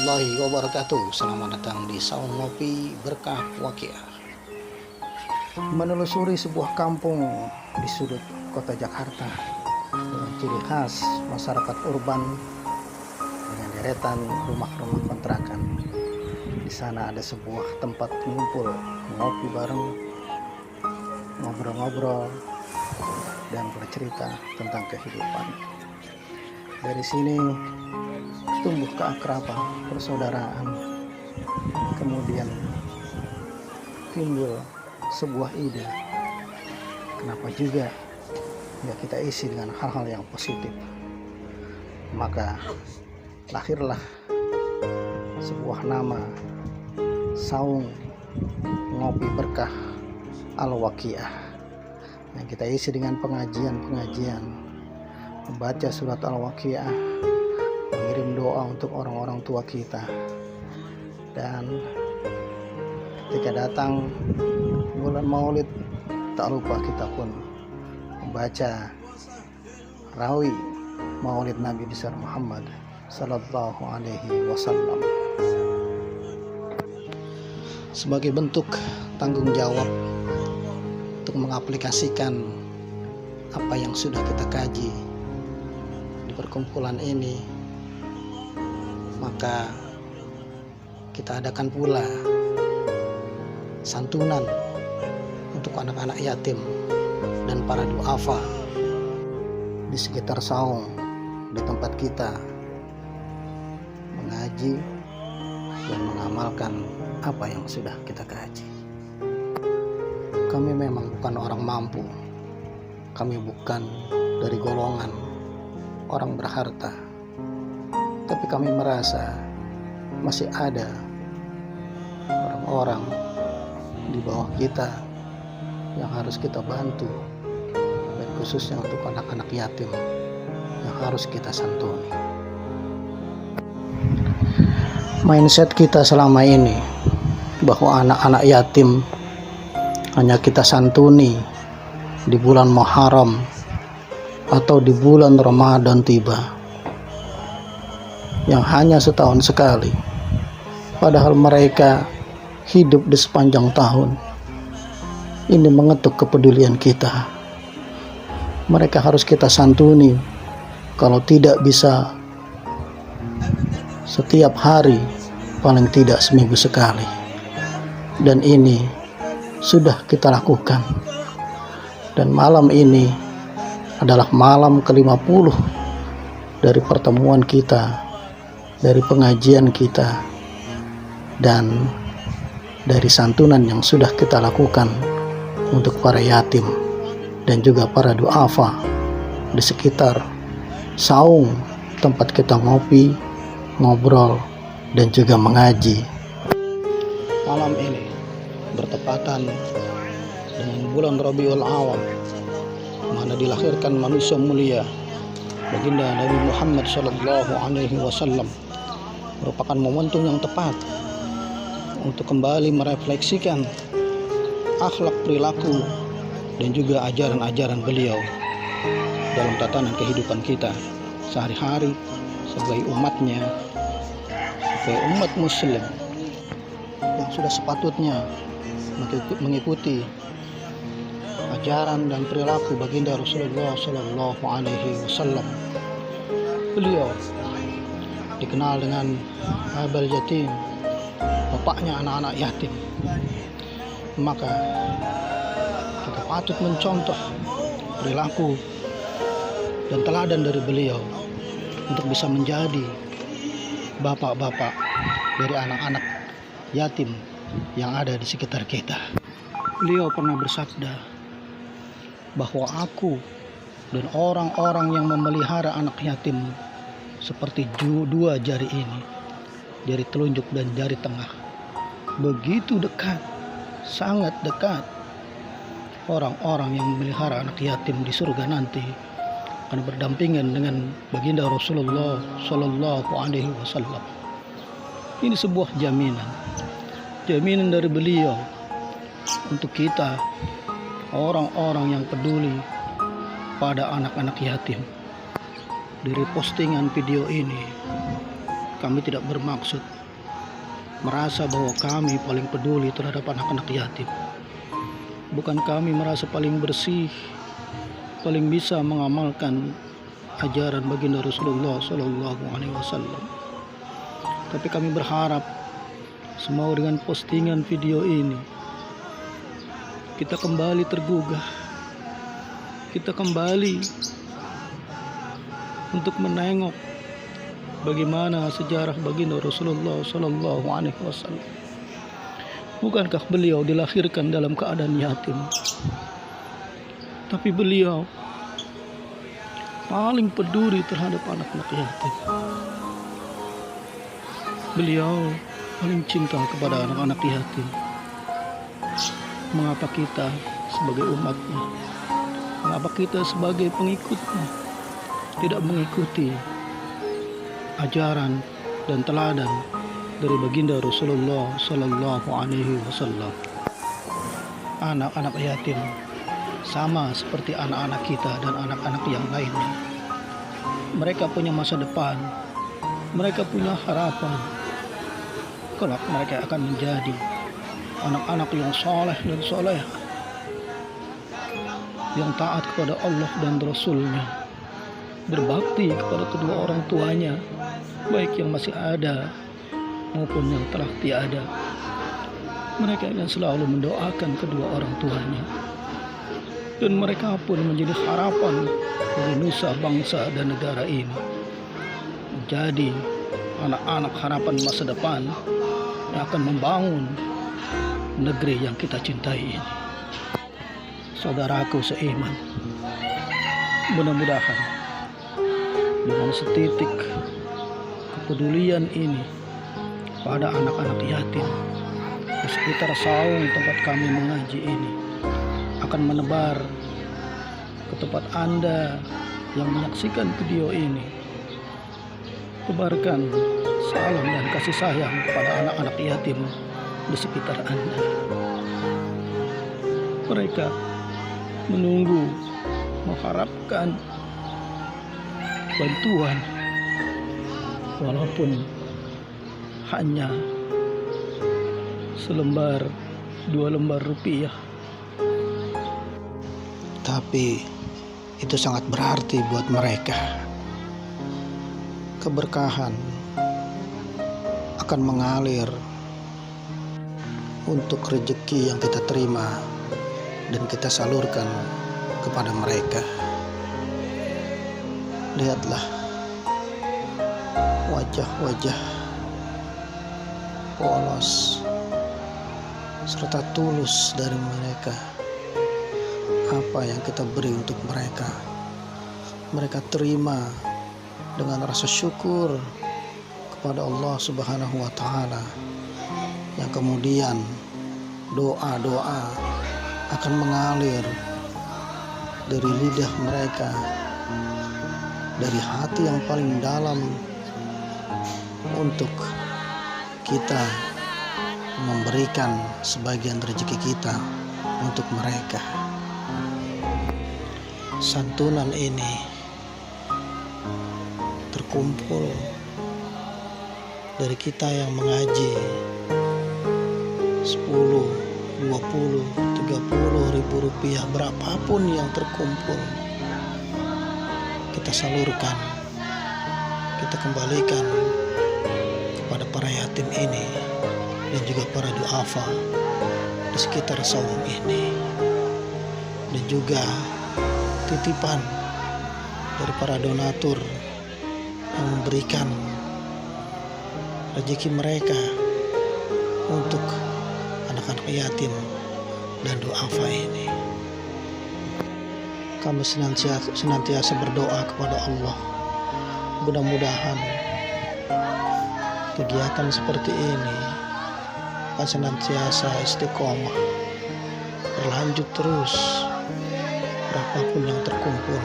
warahmatullahi wabarakatuh. Selamat datang di Saung Ngopi Berkah Waqiah. Menelusuri sebuah kampung di sudut kota Jakarta dengan ciri khas masyarakat urban dengan deretan rumah-rumah kontrakan. Di sana ada sebuah tempat ngumpul, ngopi bareng, ngobrol-ngobrol dan bercerita tentang kehidupan. Dari sini tumbuh keakraban, persaudaraan, kemudian timbul sebuah ide, kenapa juga ya kita isi dengan hal-hal yang positif. Maka lahirlah sebuah nama, Saung Ngopi Berkah Al-Waqiah, yang kita isi dengan pengajian-pengajian, membaca surat Al-Waqiah, mengirim doa untuk orang-orang tua kita, dan ketika datang bulan Maulid tak lupa kita pun membaca rawi Maulid Nabi besar Muhammad Sallallahu Alaihi Wasallam sebagai bentuk tanggung jawab untuk mengaplikasikan apa yang sudah kita kaji di perkumpulan ini. Maka kita adakan pula santunan untuk anak-anak yatim dan para duafa di sekitar saung, di tempat kita mengaji dan mengamalkan apa yang sudah kita kaji. Kami memang bukan orang mampu, kami bukan dari golongan orang berharta, tapi kami merasa masih ada orang-orang di bawah kita yang harus kita bantu, dan khususnya untuk anak-anak yatim yang harus kita santuni. Mindset kita selama ini bahwa anak-anak yatim hanya kita santuni di bulan Muharram atau di bulan Ramadan tiba, yang hanya setahun sekali, padahal mereka hidup di sepanjang tahun. Ini mengetuk kepedulian kita. Mereka harus kita santuni, kalau tidak bisa setiap hari, paling tidak seminggu sekali. Dan ini sudah kita lakukan. Dan malam ini adalah malam ke-50 dari pertemuan kita, dari pengajian kita, dan dari santunan yang sudah kita lakukan untuk para yatim dan juga para duafa di sekitar saung tempat kita ngopi, ngobrol, dan juga mengaji. Malam ini bertepatan dengan bulan Rabiul Awal, mana dilahirkan manusia mulia baginda Nabi Muhammad Sallallahu Alaihi Wasallam, merupakan momentum yang tepat untuk kembali merefleksikan akhlak, perilaku, dan juga ajaran-ajaran beliau dalam tatanan kehidupan kita sehari-hari sebagai umatnya, sebagai umat muslim yang sudah sepatutnya mengikuti ajaran dan perilaku baginda Rasulullah Sallallahu Alaihi Wasallam. Beliau dikenal dengan Abul Yatim, bapaknya anak-anak yatim. Maka kita patut mencontoh perilaku dan teladan dari beliau untuk bisa menjadi bapak-bapak dari anak-anak yatim yang ada di sekitar kita. Beliau pernah bersabda bahwa aku dan orang-orang yang memelihara anak yatim seperti dua jari ini, jari telunjuk dan jari tengah, begitu dekat, sangat dekat. Orang-orang yang memelihara anak yatim di surga nanti akan berdampingan dengan baginda Rasulullah Sallallahu Alaihi Wasallam. Ini sebuah jaminan dari beliau untuk kita, orang-orang yang peduli pada anak-anak yatim. Dari postingan video ini, kami tidak bermaksud merasa bahwa kami paling peduli terhadap anak-anak yatim. Bukan kami merasa paling bersih, paling bisa mengamalkan ajaran baginda Rasulullah Sallallahu Alaihi Wasallam. Tapi kami berharap semua dengan postingan video ini kita kembali tergugah, kita kembali untuk menengok bagaimana sejarah baginda Rasulullah Sallallahu Alaihi Wasallam. Bukankah beliau dilahirkan dalam keadaan yatim? Tapi beliau paling peduli terhadap anak-anak yatim. Beliau paling cinta kepada anak-anak yatim. Mengapa kita sebagai umatnya, mengapa kita sebagai pengikutnya tidak mengikuti ajaran dan teladan dari baginda Rasulullah Sallallahu Alaihi Wasallam? Anak-anak yatim sama seperti anak-anak kita dan anak-anak yang lainnya. Mereka punya masa depan, mereka punya harapan kelak mereka akan menjadi anak-anak yang soleh dan soleh, yang taat kepada Allah dan Rasul-Nya, berbakti kepada kedua orang tuanya, baik yang masih ada maupun yang telah tiada. Mereka akan selalu mendoakan kedua orang tuanya, dan mereka pun menjadi harapan bagi nusa bangsa dan negara ini, menjadi anak-anak harapan masa depan yang akan membangun negeri yang kita cintai ini. Saudaraku seiman, mudah-mudahan dengan setitik kepedulian ini pada anak-anak yatim di sekitar saung tempat kami mengaji ini akan menebar ke tempat Anda yang menyaksikan video ini. Tebarkan salam dan kasih sayang kepada anak-anak yatim di sekitar Anda. Mereka menunggu, mengharapkan bantuan, walaupun hanya selembar, 2 lembar rupiah. Tapi itu sangat berarti buat mereka. Keberkahan akan mengalir untuk rezeki yang kita terima dan kita salurkan kepada mereka. Lihatlah wajah-wajah polos serta tulus dari mereka. Apa yang kita beri untuk mereka, mereka terima dengan rasa syukur kepada Allah Subhanahu wa Ta'ala, yang kemudian doa-doa akan mengalir dari lidah mereka, dari hati yang paling dalam, untuk kita memberikan sebagian rezeki kita untuk mereka. Santunan ini terkumpul dari kita yang mengaji 10, 20, 30 ribu rupiah, berapapun yang terkumpul, kita salurkan, kita kembalikan kepada para yatim ini dan juga para duafa di sekitar saung ini, dan juga titipan dari para donatur yang memberikan rezeki mereka untuk anak-anak yatim dan duafa ini. Kami senantiasa berdoa kepada Allah, mudah-mudahan kegiatan seperti ini akan senantiasa istiqomah, berlanjut terus. Berapapun yang terkumpul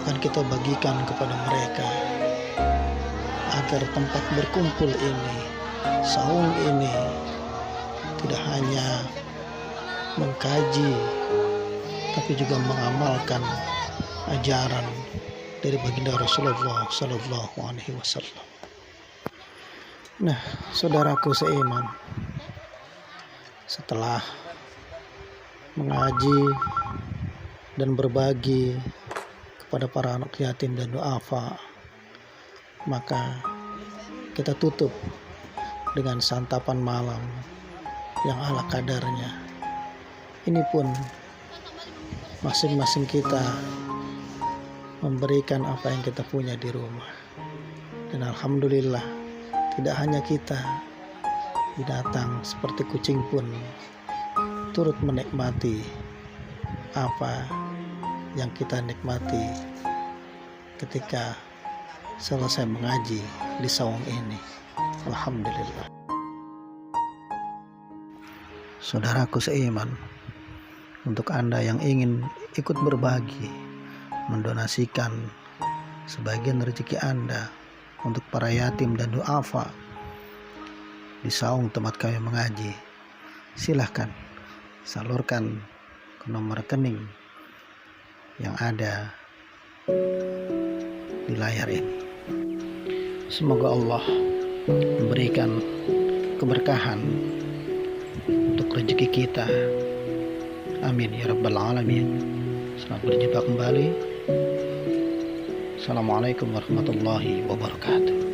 akan kita bagikan kepada mereka, agar tempat berkumpul ini, saung ini, tidak hanya mengkaji tapi juga mengamalkan ajaran dari baginda Rasulullah Sallallahu Alaihi Wasallam. Nah, saudaraku seiman, setelah mengaji dan berbagi kepada para anak yatim dan duafa, maka kita tutup dengan santapan malam yang ala kadarnya. Ini pun masing-masing kita memberikan apa yang kita punya di rumah. Dan alhamdulillah, tidak hanya kita, binatang seperti kucing pun turut menikmati apa yang kita nikmati ketika selesai mengaji di saung ini. Alhamdulillah. Saudaraku seiman, untuk Anda yang ingin ikut berbagi, mendonasikan sebagian rezeki Anda untuk para yatim dan duafa di saung tempat kami mengaji, silahkan salurkan ke nomor rekening yang ada di layar ini. Semoga Allah memberikan keberkahan untuk rezeki kita. Amin ya rabbal alamin. Selamat berjumpa kembali. Assalamualaikum warahmatullahi wabarakatuh.